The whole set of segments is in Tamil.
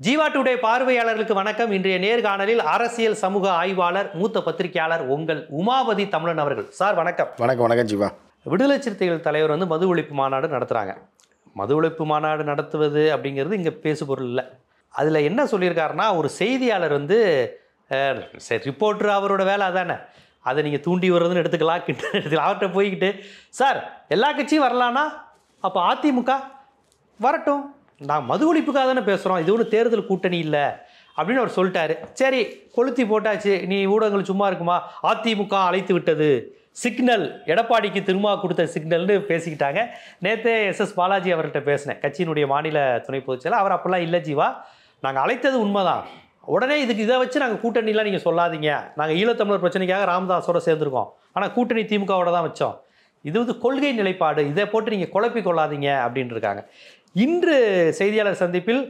ஜீவா டுடே பார்வையாளர்களுக்கு வணக்கம். இன்றைய நேர்காணலில் அரசியல் சமூக ஆய்வாளர் மூத்த பத்திரிகையாளர் உங்கள் உமாபதி தமிழன் அவர்கள். சார் வணக்கம். வணக்கம். வணக்கம் ஜீவா. விடுதலை சிறுத்தைகள் தலைவர் மது ஒழிப்பு மாநாடு நடத்துகிறாங்க. மது ஒழிப்பு மாநாடு நடத்துவது அப்படிங்கிறது இங்கே பேசுபொருள் இல்லை. அதில் என்ன சொல்லியிருக்காருன்னா, ஒரு செய்தியாளர் சரி ரிப்போர்ட்ரு அவரோட வேலை அதானே, அதை நீங்கள் தூண்டி வர்றதுன்னு எடுத்துக்கலாம், எடுத்துக்கலாம். அவர்கிட்ட போய்கிட்டு சார் எல்லா கட்சியும் வரலான்னா அப்போ அதிமுக வரட்டும், நான் மது ஒழிப்புக்காக தானே பேசுகிறோம், இது ஒன்றும் தேர்தல் கூட்டணி இல்லை அப்படின்னு அவர் சொல்லிட்டாரு. சரி கொளுத்தி போட்டாச்சு, நீ ஊடகங்கள் சும்மா இருக்குமா, அதிமுக அழைத்து விட்டது, சிக்னல் எடப்பாடிக்கு திரும்ப கொடுத்த சிக்னல்னு பேசிக்கிட்டாங்க. நேற்றே எஸ் பாலாஜி அவர்கிட்ட பேசினேன், கட்சியினுடைய மாநில துணை பொதுச்செயலாளர். அவர் அப்போல்லாம் இல்லை ஜீவா, நாங்கள் அழைத்தது உண்மைதான், உடனே இதை வச்சு நாங்கள் கூட்டணிலாம் நீங்கள் சொல்லாதீங்க, நாங்கள் ஈழத்தமிழர் பிரச்சனைக்காக ராமதாஸோடு சேர்ந்துருக்கோம், ஆனால் கூட்டணி திமுகவோட தான் வச்சோம், இது கொள்கை நிலைப்பாடு, இதை போட்டு நீங்கள் குழப்பி கொள்ளாதீங்க அப்படின்னு இருக்காங்க. இன்று செய்தியாளர் சந்திப்பில்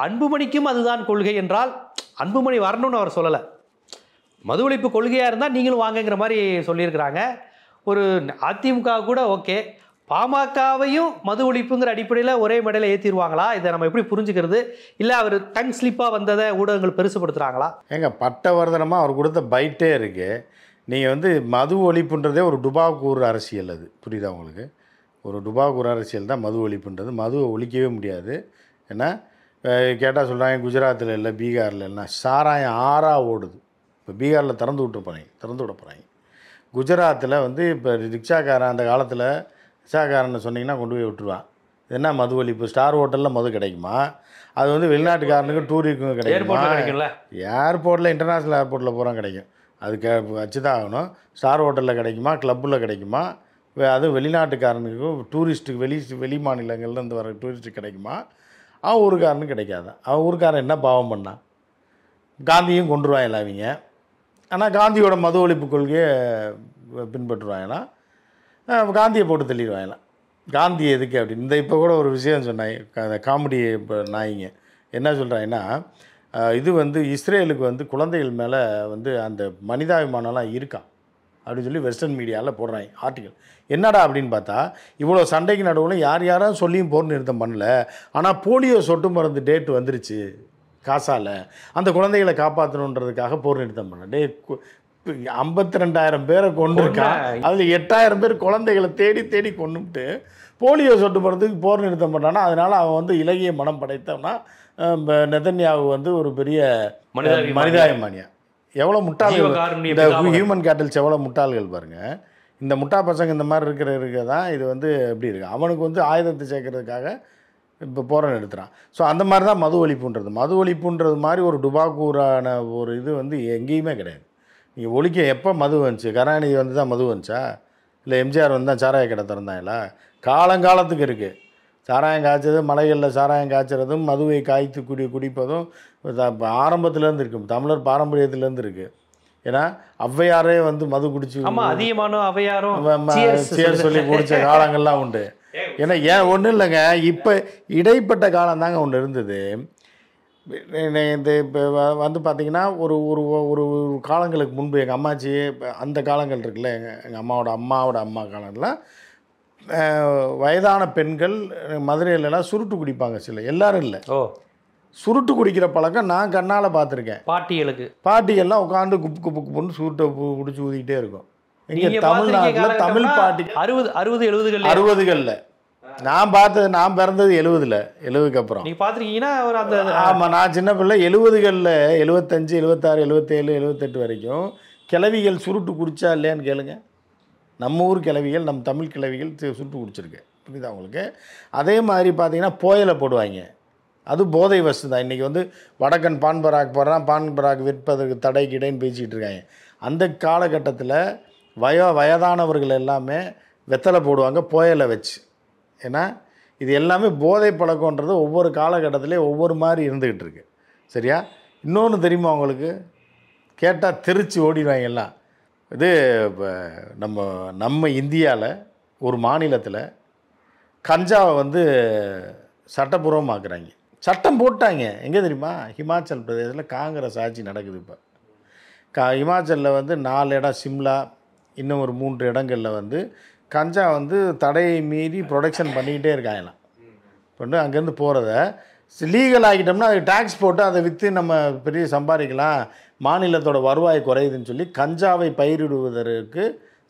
அன்புமணிக்கும் அதுதான் கொள்கை என்றால் அன்புமணி வரணும்னு அவர் சொல்லலை, மது ஒழிப்பு கொள்கையாக இருந்தால் நீங்களும் வாங்கங்கிற மாதிரி சொல்லியிருக்கிறாங்க. ஒரு அதிமுக கூட ஓகே, பாமகவையும் மது ஒழிப்புங்கிற அடிப்படையில் ஒரே மேடையில் ஏற்றிடுவாங்களா? இதை நம்ம எப்படி புரிஞ்சுக்கிறது? இல்லை அவர் டங் ஸ்லிப்பாக வந்ததை ஊடகங்கள் பெருசுப்படுத்துகிறாங்களா? பட்டவர்தனமாக அவர் கொடுத்த பைட்டே இருக்குது. நீங்கள் மது ஒழிப்புன்றதே ஒரு டுபாக்கூர் அரசியல், அது புரியுதா உங்களுக்கு? ஒரு டுபாக்கூர் அரசியல் தான் மது ஒழிப்புன்றது. மதுவை ஒழிக்கவே முடியாது. ஏன்னா கேட்டால் சொல்கிறாங்க குஜராத்தில் இல்லை, பீகாரில் இல்லைனா சாராயம் ஆறாக ஓடுது. இப்போ பீகாரில் திறந்து விட போகிறாங்க. குஜராத்தில் இப்போ ரிக்ஷாக்காரன், அந்த காலத்தில் ரிக்ஷாக்காரன்னு சொன்னிங்கன்னா கொண்டு போய் விட்டுருவான். என்ன மது ஒழிப்பு? ஸ்டார் ஹோட்டலில் மது கிடைக்குமா? அது வெளிநாட்டுக்காரனுக்கு டூரிஸ்ட்டுக்கும் கிடைக்குமா? ஏர்போர்ட்டில் இன்டர்நேஷ்னல் ஏர்போர்ட்டில் போகிறான் கிடைக்கும், அது வச்சு தான் ஆகணும். ஸ்டார் ஹோட்டலில் கிடைக்குமா? கிளப்பில் கிடைக்குமா? அதுவும் வெளிநாட்டுக்காரனுக்கும் டூரிஸ்ட்டுக்கு வெளி மாநிலங்கள்லேருந்து வர டூரிஸ்ட்டுக்கு கிடைக்குமா? அவன் ஊருக்காரனுக்கு கிடைக்காது. அவன் ஊருக்காரன் என்ன பாவம் பண்ணான்? காந்தியும் கொண்டுருவான் எல்லாவீங்க. ஆனால் காந்தியோட மது ஒழிப்பு கொள்கையை பின்பற்றுவாங்கன்னா காந்தியை போட்டு தள்ளிடுவாங்களாம். காந்தி எதுக்கு அப்படின்னு இந்த இப்போ கூட ஒரு விஷயம் சொன்னாங்க, காமெடி இப்போ நாய்ங்க என்ன சொல்கிறாங்கன்னா, இது இஸ்ரேலுக்கு குழந்தைகள் மேலே அந்த மனிதாபிமானம்லாம் இருக்கான் அப்படின்னு சொல்லி வெஸ்டர்ன் மீடியாவில் போடுறாங்க ஆர்டிக்கல். என்னடா அப்படின்னு பார்த்தா, இவ்வளோ சண்டைக்கு நடுவில் யாரும் சொல்லியும் போர் நிறுத்தம் பண்ணல, ஆனால் போலியோ சொட்டு மருந்து டேட் வந்துருச்சு காசால், அந்த குழந்தைகளை காப்பாற்றணுன்றதுக்காக போர் நிறுத்தம் பண்ண 52,000 பேரை கொண்டிருக்கான். அதில் 8,000 பேர் குழந்தைகளை தேடி கொண்டுட்டு போலியோ சொட்டு மருந்துக்கு போர் நிறுத்தம் பண்ணான்னா, அதனால் அவன் இலகிய மனம் படைத்தவனா நெதன்யாகு ஒரு பெரிய மனிதாபிமானியா. எவ்வளோ முட்டாள்கள் இந்த ஹியூமன் கேட்டல்ஸ், எவ்வளோ முட்டாள்கள் பாருங்கள். இந்த முட்டா பசங்க இந்த மாதிரி இருக்க தான் இது எப்படி இருக்குது. அவனுக்கு ஆயுதத்தை சேர்க்கறதுக்காக இப்போ போரை நிறுத்துறான். ஸோ அந்த மாதிரி தான் மது ஒழிப்புன்றது மாதிரி ஒரு டுபாக்கூரான ஒரு இது எங்கேயுமே கிடையாது. நீங்கள் ஒழிக்க எப்போ மது வந்துச்சு? கருணாநிதி தான் மது வந்துச்சா? இல்லை எம்ஜிஆர் தான் சாராய கடை திறந்தாங்களா? காலங்காலத்துக்கு இருக்குது. சாராயம் காய்ச்சது, மலைகளில் சாராயம் காய்ச்சறதும் மதுவை காய்த்து குடிப்பதும் ஆரம்பத்துலேருந்து இருக்குது, தமிழர் பாரம்பரியத்துலேருந்து இருக்குது. ஏன்னா ஔவையாரே மது குடிச்சு சேர் சொல்லி குடித்த காலங்கள்லாம் உண்டு. ஏன்னா ஒன்றும் இல்லைங்க, இப்போ இடைப்பட்ட காலம் தாங்க ஒன்று இருந்தது. இந்த இப்போ பார்த்திங்கன்னா ஒரு காலங்களுக்கு முன்பு எங்கள் அம்மாச்சி அந்த காலங்கள் இருக்குல்ல, எங்கள் அம்மாவோட அம்மா காலத்தில் வயதான பெண்கள் மதுரையிலலாம் சுருட்டு குடிப்பாங்க. சில எல்லாரும் இல்லை, சுருட்டு குடிக்கிற பழக்கம் நான் கண்ணால் பார்த்துருக்கேன். பாட்டிகள்லாம் உட்காந்து குப்பு குப்புன்னு சுருட்டை குடிச்சு ஊதிக்கிட்டே இருக்கும். இங்கே தமிழ்நாட்டில் தமிழ் பாட்டி 60களில் நான் பிறந்தது 70க்கு அப்புறம். ஆமாம், நான் சின்ன பிள்ளை 70களில் 75, 76, 77, 78 வரைக்கும் கிளவிகள் சுருட்டு குடிச்சா இல்லையான்னு கேளுங்க. நம்ம ஊர் கிளவிகள், நம்ம தமிழ் கிளவிகள் சுருட்டு குடிச்சிருக்கு, புரியுதா உங்களுக்கு? அதே மாதிரி பார்த்தீங்கன்னா போயலை போடுவாங்க, அது போதை வசதி தான். இன்றைக்கி வடக்கன் பான்பராக் போடுறான், பான்பராக் விற்பதற்கு தடை கிடைன்னு பேசிக்கிட்டு இருக்காங்க. அந்த காலகட்டத்தில் வயதானவர்கள் எல்லாமே வெத்தலை போடுவாங்க போயலை வச்சு. ஏன்னா இது எல்லாமே போதை பழக்கன்றது ஒவ்வொரு காலகட்டத்திலேயே ஒவ்வொரு மாதிரி இருந்துக்கிட்டு இருக்கு. சரியா? இன்னொன்று தெரியுமா உங்களுக்கு? கேட்டால் திருச்சி ஓடிடுவாங்க எல்லாம். இது இப்போ நம்ம இந்தியாவில் ஒரு மாநிலத்தில் கஞ்சாவை சட்டப்பூர்வமாக்குறாங்க. சட்டம் போட்டாங்க. எங்கே தெரியுமா? ஹிமாச்சல் பிரதேசத்தில் காங்கிரஸ் ஆட்சி நடக்குது இப்போ. ஹிமாச்சலில் 4 இடம், சிம்லா, இன்னும் ஒரு 3 இடங்களில் கஞ்சா தடையை மீறி ப்ரொடக்ஷன் பண்ணிக்கிட்டே இருக்காங்களாம். அங்கேருந்து போகிறத லீகல் ஆகிட்டோம்னா அது டேக்ஸ் போட்டு அதை விற்று நம்ம பெரிய சம்பாதிக்கலாம், மாநிலத்தோட வருவாய் குறையுதுன்னு சொல்லி கஞ்சாவை பயிரிடுவதற்கு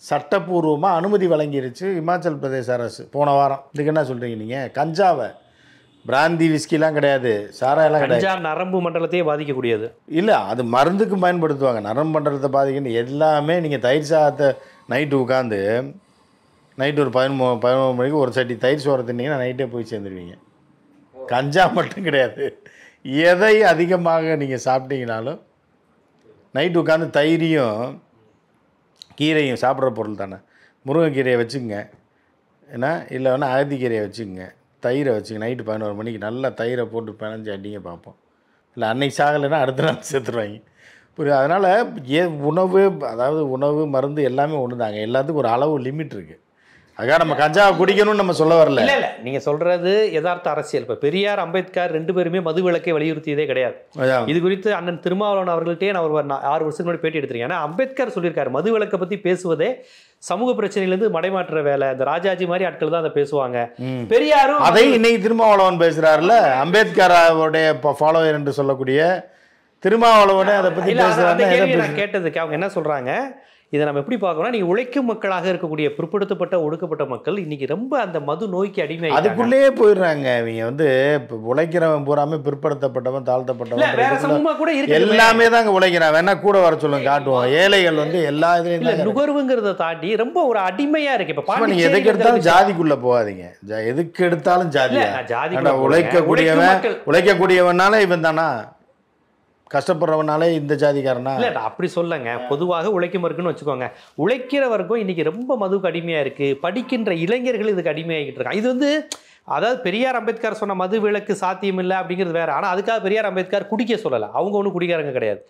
சட்டப்பூர்வமாக அனுமதி வழங்கிருச்சு இமாச்சல் பிரதேச அரசு போன வாரம். இதுக்கு என்ன சொல்கிறீங்க நீங்கள்? கஞ்சாவை, பிராந்தி விஸ்கிலாம் கிடையாது, சாராயெல்லாம் கிடையாது. கஞ்சா நரம்பு மண்டலத்தையே பாதிக்கக்கூடியது. இல்லை, அது மருந்துக்கு பயன்படுத்துவாங்க. நரம்பு மண்டலத்தை பாதிக்கணும் எல்லாமே. நீங்கள் தயிர் சாதத்தை நைட்டு உட்காந்து நைட்டு ஒரு 11 மணிக்கு ஒரு சட்டி தயிர் சோறை தின்னீங்கன்னா நைட்டே போய் சேர்ந்துருவீங்க. கஞ்சா மட்டும் கிடையாது, எதை அதிகமாக நீங்கள் சாப்பிட்டீங்கனாலும் நைட்டு உட்காந்து தயிரையும் கீரையும் சாப்பிட்ற பொருள் தானே. முருங்கைக்கீரையை வச்சுக்கோங்க, ஏன்னா இல்லை வேணா அகத்திக்கீரையை வச்சுக்கோங்க, தயிரை வச்சுங்க. நைட்டு 11 மணிக்கு நல்லா தயிரை போட்டு பிணைஞ்சு அடிங்க பார்ப்போம். இல்லை அன்னைக்கு சாகலைன்னா அடுத்த நாள் சேர்த்துருவாங்க. புரியுது? அதனால் உணவு, அதாவது உணவு மருந்து எல்லாமே ஒன்று தாங்க. எல்லாத்துக்கும் ஒரு அளவு லிமிட் இருக்குது. அதுக்காக நம்ம கஞ்சாவை குடிக்கணும்னு நம்ம சொல்ல வரல. இல்லை நீங்கள் சொல்கிறது யதார்த்த அரசியல். இப்போ பெரியார், அம்பேத்கர் 2 பேருமே மது விலக்கை வலியுறுத்தியதே கிடையாது. இது குறித்து அண்ணன் திருமாவளவன் அவர்கள்ட்டே நான் ஒரு 6 வருஷத்துக்கு முன்னாடி பேட்டி எடுத்திருக்கேன். ஏன்னா அம்பேத்கர் சொல்லியிருக்காரு, மது விலக்கை பற்றி பேசுவதே சமூக பிரச்சனையிலேருந்து மடைமாற்ற வேலை, இந்த ராஜாஜி மாதிரி ஆட்கள் தான் அதை பேசுவாங்க. பெரியாரும் அதை இன்னைக்கு திருமாவளவன் பேசுகிறாருல, அம்பேத்கருடைய ஃபாலோவர் என்று சொல்லக்கூடிய திருமாவளவனே அதை பற்றி பேசுகிறாங்க. நான் கேட்டதுக்கு அவங்க என்ன சொல்கிறாங்க, இதை நம்ம எப்படி பார்க்கணும்னா, நீங்கள் உழைக்கும் மக்களாக இருக்கக்கூடிய பிற்படுத்தப்பட்ட ஒடுக்கப்பட்ட மக்கள் இன்னைக்கு ரொம்ப அந்த மது நோய்க்கு அடிமை, அதுக்குள்ளேயே போயிடுறாங்க. இவங்க வந்து இப்போ உழைக்கிறவன் பூராமே பிற்படுத்தப்பட்டவன், தாழ்த்தப்பட்டவன் எல்லாமே தாங்க உழைக்கிறான். வேணா கூட வர சொல்லுங்க, காட்டுவோம். ஏழைகள் வந்து எல்லா இதுலையும் நுகர்வுங்கிறத தாண்டி ரொம்ப ஒரு அடிமையா இருக்கு. இப்போ நீங்க எதுக்கு எடுத்தாலும் ஜாதிக்குள்ள போகாதீங்க. எதுக்கு எடுத்தாலும் ஜாதியா? உழைக்கக்கூடியவனால இவன் தானா, கஷ்டப்படுறவனாலே இந்த ஜாதிக்காரனா? இல்லை, அப்படி சொல்லுங்க. பொதுவாக உழைக்கும் இருக்குன்னு வச்சுக்கோங்க. உழைக்கிறவருக்கும் இன்னைக்கு ரொம்ப மதுவுக்கு அடிமையாக இருக்குது. படிக்கின்ற இளைஞர்கள் இதுக்கு அடிமையாகிட்டு இருக்காங்க. இது வந்து அதாவது பெரியார், அம்பேத்கர் சொன்ன மது விலக்கு சாத்தியம் இல்லை அப்படிங்கிறது வேறு. ஆனால் அதுக்காக பெரியார், அம்பேத்கர் குடிக்க சொல்லலை. அவங்க ஒன்றும் குடிக்காரங்க கிடையாது.